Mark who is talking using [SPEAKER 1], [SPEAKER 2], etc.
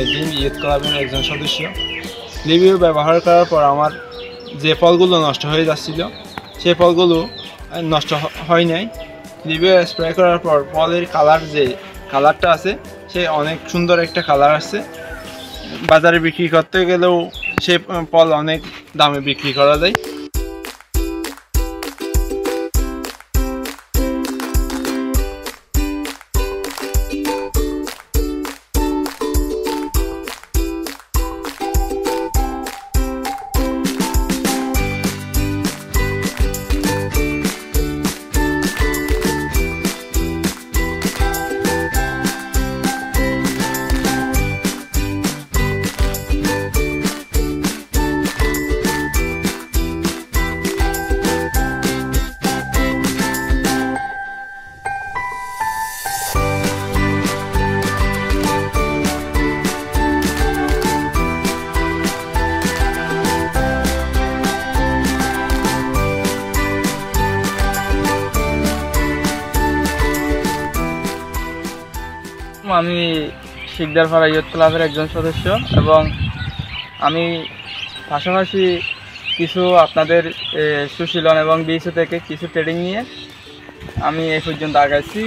[SPEAKER 1] নেজিম youth ক্লাবের একজন সদস্য। লিভিউ ব্যবহার করার পর আমার যে ফলগুলো নষ্ট হয়ে যাচ্ছিল সেই ফলগুলো নষ্ট হয় নাই। লিভিউ স্প্রে করার পর ফলের যে কালারটা আছে সে অনেক সুন্দর একটা কালার আসছে। বাজারে বিক্রি করতে গেলেও সে ফল অনেক দামে বিক্রি করা যায়।
[SPEAKER 2] আমি শিকদারপাড়া ইয়ুথ ক্লাবের একজন সদস্য এবং আমি পাশাপাশি কিছু আপনাদের সুশীলন এবং বিএসও থেকে কিছু ট্রেনিং নিয়ে আমি এই পর্যন্ত আগাইছি।